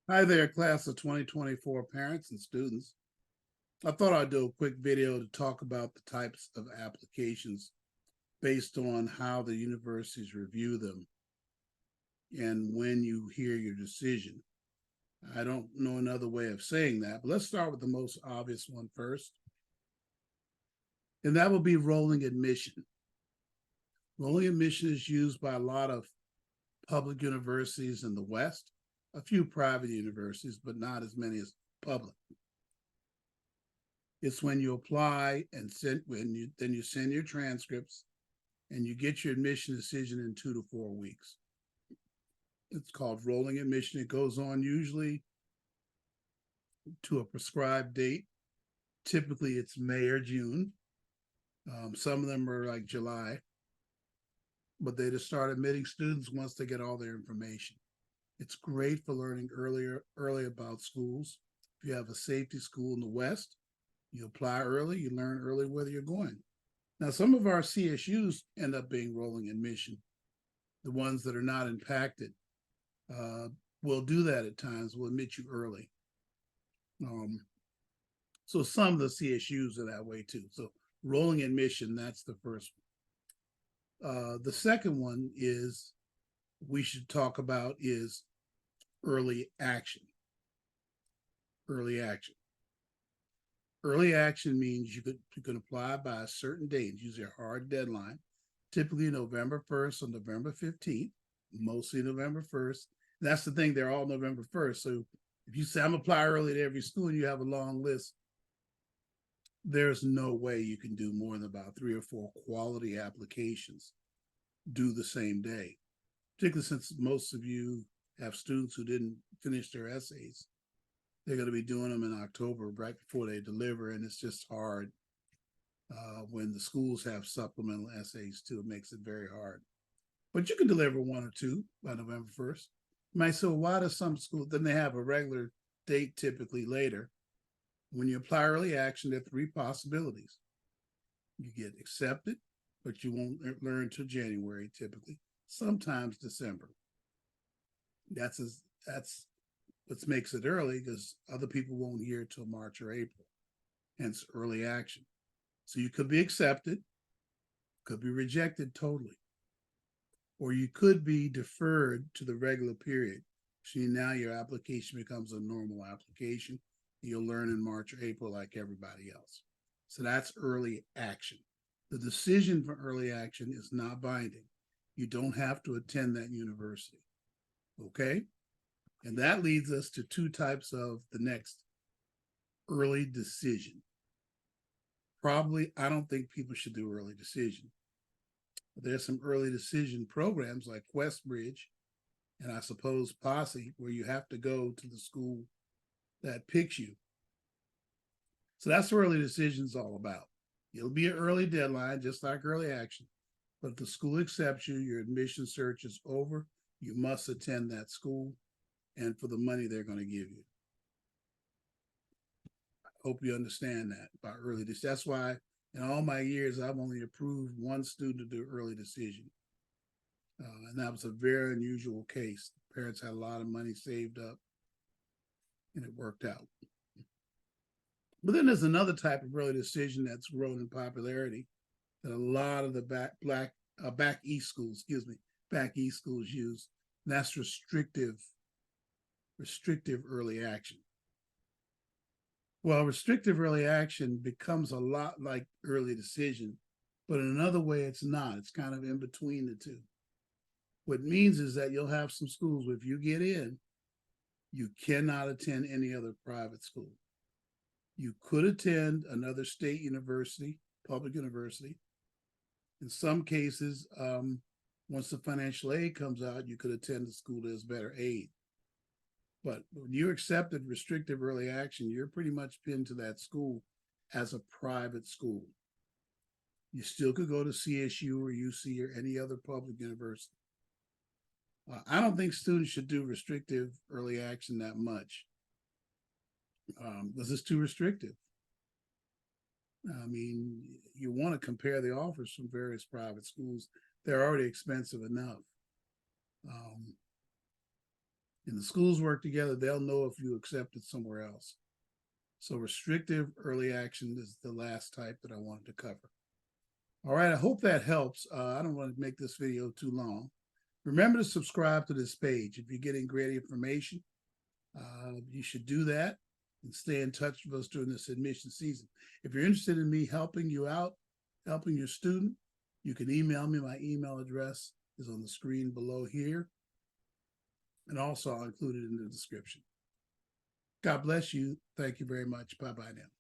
Hi there, class of 2024 parents and students. I thought I'd do a quick video to talk about the types of applications based on how the universities review them and when you hear your decision. I don't know another way of saying that, but let's start with the most obvious one first, and that will be rolling admission. Rolling admission is used by a lot of public universities in the West, a few private universities, but not as many as public. It's when you apply and then you send your transcripts and you get your admission decision in 2 to 4 weeks. It's called rolling admission. It goes on usually to a prescribed date. Typically, it's May or June. Some of them are like July, but they just start admitting students once they get all their information. It's great for learning early about schools. If you have a safety school in the West, you apply early, you learn early whether you're going. Now, some of our CSUs end up being rolling admission. The ones that are not impacted will do that at times, will admit you early. So some of the CSUs are that way too. So rolling admission, that's the first one. The second one is we should talk about is early action. Early action. Early action means you can apply by a certain date, usually a hard deadline, typically November 1st or November 15th, mostly November 1st. That's the thing, they're all November 1st. So if you say I'm apply early to every school and you have a long list, there's no way you can do more than about 3 or 4 quality applications due the same day, particularly since most of you have students who didn't finish their essays. They're going to be doing them in October, right before they deliver, and it's just hard when the schools have supplemental essays too. It makes it very hard. But you can deliver 1 or 2 by November 1st. You might say, well, why do some schools, then they have a regular date typically later. When you apply early action, there are 3 possibilities. You get accepted, but you won't learn until January typically, sometimes December. That's what makes it early, because other people won't hear till March or April, hence early action. So you could be accepted, could be rejected totally, or you could be deferred to the regular period. So now your application becomes a normal application. You'll learn in March or April like everybody else. So that's early action. The decision for early action is not binding. You don't have to attend that university. Okay? And that leads us to 2 types of the next early decision. Probably, I don't think people should do early decision. But there's some early decision programs like Westbridge and I suppose Posse, where you have to go to the school that picks you. So that's what early decision is all about. It'll be an early deadline, just like early action. But if the school accepts you, your admission search is over. You must attend that school and for the money they're going to give you. I hope you understand that by early decision. That's why in all my years, I've only approved 1 student to do early decision. And that was a very unusual case. Parents had a lot of money saved up and it worked out. But then there's another type of early decision that's grown in popularity that a lot of the back east schools use, and that's restrictive early action. Well, restrictive early action becomes a lot like early decision, but in another way, it's not. It's kind of in between the 2. What it means is that you'll have some schools where if you get in, you cannot attend any other private school. You could attend another state university, public university. In some cases, once the financial aid comes out, you could attend a school that has better aid. But when you're accepted restrictive early action, you're pretty much pinned to that school as a private school. You still could go to CSU or UC or any other public university. I don't think students should do restrictive early action that much because it's too restrictive. I mean, you want to compare the offers from various private schools. They're already expensive enough. and the schools work together, they'll know if you accepted somewhere else. So restrictive early action is the last type that I wanted to cover. All right, I hope that helps. I don't want to make this video too long. Remember to subscribe to this page. If you're getting great information, you should do that and stay in touch with us during this admission season. If you're interested in me helping you out, helping your student, you can email me. My email address is on the screen below here. And also I'll include it in the description. God bless you. Thank you very much. Bye-bye now.